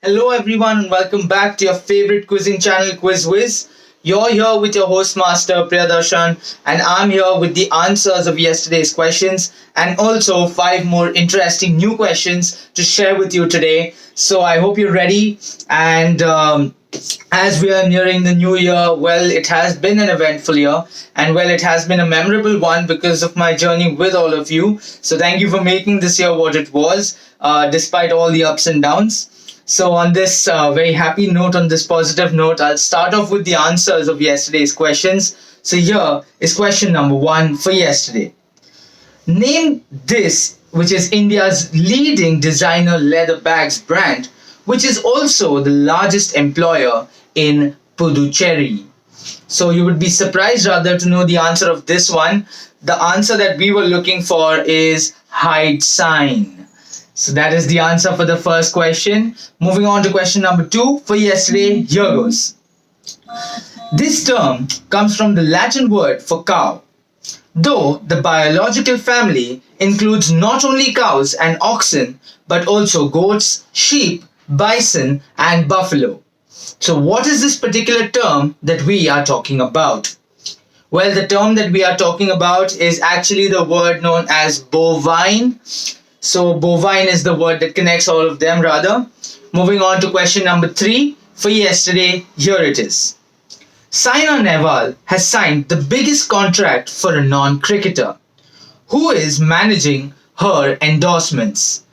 Hello, everyone, and welcome back to your favorite quizzing channel, Whiz. You're here with your host master Priyadarshan, and I'm here with the answers of yesterday's questions and also five more interesting new questions to share with you today. So I hope you're ready. And as we are nearing the new year, well, it has been an eventful year, and well, it has been a memorable one because of my journey with all of you. So thank you for making this year what it was, despite all the ups and downs. So, on this very happy note, on this positive note, I'll start off with the answers of yesterday's questions. So, here is question number one for yesterday. Name this, which is India's leading designer leather bags brand, which is also the largest employer in Puducherry. So, you would be surprised rather to know the answer of this one. The answer that we were looking for is Hide Sign. So that is the answer for the first question. Moving on to question number two for yesterday, here goes. This term comes from the Latin word for cow, though the biological family includes not only cows and oxen, but also goats, sheep, bison, and buffalo. So what is this particular term that we are talking about? Well, the term that we are talking about is actually the word known as bovine. So bovine is the word that connects all of them rather. Moving on to question number three for yesterday, here it is. Saina Nehwal has signed the biggest contract for a non-cricketer. Who is managing her endorsements?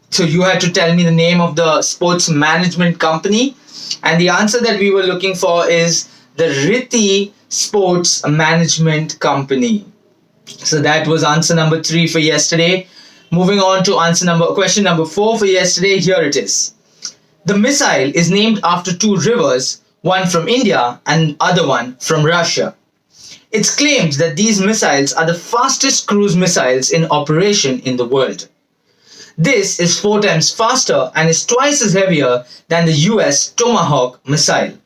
So you had to tell me the name of the sports management company, and the answer that we were looking for is the Riti Sports Management Company. So that was answer number three for yesterday. Moving on to question number four for yesterday, here it is. The missile is named after two rivers, one from India and other one from Russia. It's claimed that these missiles are the fastest cruise missiles in operation in the world. This is 4 times faster and is twice as heavier than the US Tomahawk missile.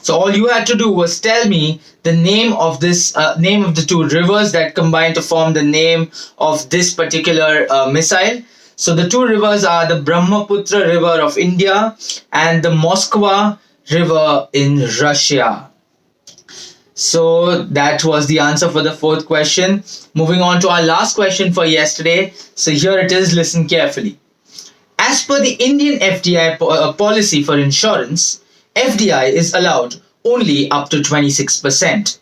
So all you had to do was tell me the name of the two rivers that combine to form the name of this particular missile. So the two rivers are the Brahmaputra River of India and the Moskva River in Russia. So that was the answer for the fourth question. Moving on to our last question for yesterday. So here it is, listen carefully. As per the Indian FDI policy for insurance, FDI is allowed only up to 26%.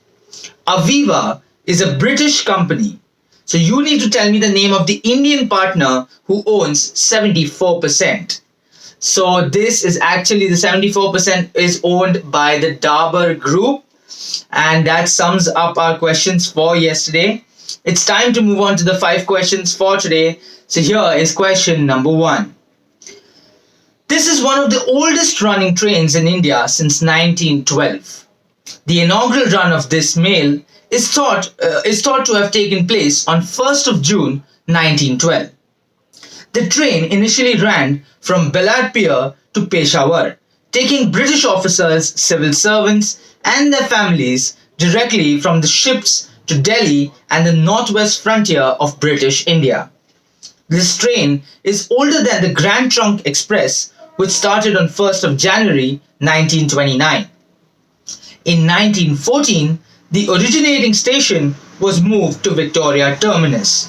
Aviva is a British company. So you need to tell me the name of the Indian partner who owns 74%. So this is actually the 74% is owned by the Dabur Group. And that sums up our questions for yesterday. It's time to move on to the 5 questions for today. So here is question number 1. This is one of the oldest running trains in India since 1912. The inaugural run of this mail is thought to have taken place on 1st of June 1912. The train initially ran from Beladpur to Peshawar, taking British officers, civil servants, and their families directly from the ships to Delhi and the northwest frontier of British India. This train is older than the Grand Trunk Express, which started on 1st of January 1929. In 1914, the originating station was moved to Victoria Terminus.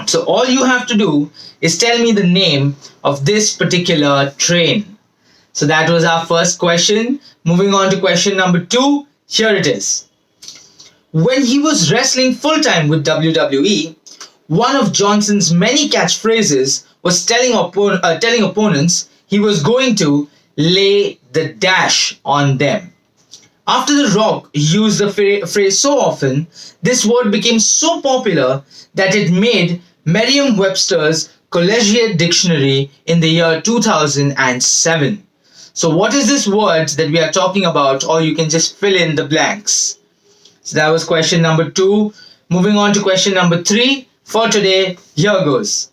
So all you have to do is tell me the name of this particular train. So that was our first question. Moving on to question number 2, here it is. When he was wrestling full-time with WWE, one of Johnson's many catchphrases was telling opponents he was going to lay the dash on them. After The Rock used the phrase so often, this word became so popular that it made Merriam-Webster's Collegiate Dictionary in the year 2007. So what is this word that we are talking about, or you can just fill in the blanks. So that was question number 2. Moving on to question number 3 for today, here goes.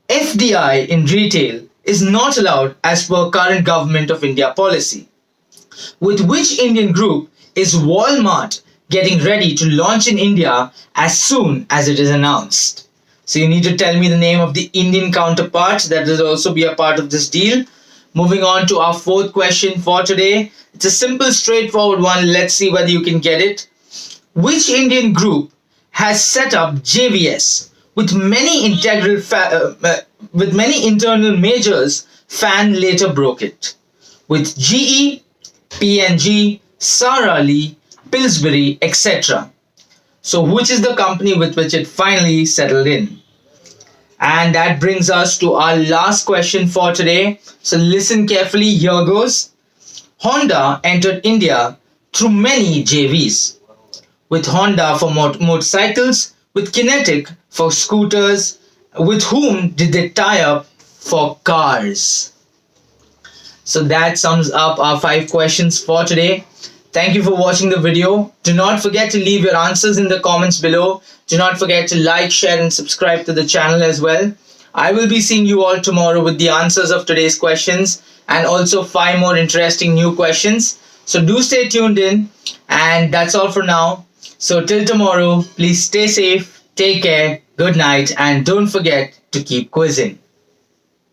FDI in retail is not allowed as per current Government of India policy. With which Indian group is Walmart getting ready to launch in India as soon as it is announced? So you need to tell me the name of the Indian counterpart that will also be a part of this deal. Moving on to our fourth question for today. It's a simple, straightforward one. Let's see whether you can get it. Which Indian group has set up JVS with with many internal majors? Fan later broke it. With GE, PNG, Sara Lee, Pillsbury, etc. So, which is the company with which it finally settled in? And that brings us to our last question for today. So, listen carefully. Here goes. Honda entered India through many JVs. With Honda for motorcycles, with Kinetic for scooters. With whom did they tie up for cars? So that sums up our 5 questions for today. Thank you for watching the video. Do not forget to leave your answers in the comments below. Do not forget to like, share and subscribe to the channel as well. I will be seeing you all tomorrow with the answers of today's questions and also 5 more interesting new questions. So do stay tuned in, and that's all for now. So till tomorrow, please stay safe, take care, good night, and don't forget to keep quizzing.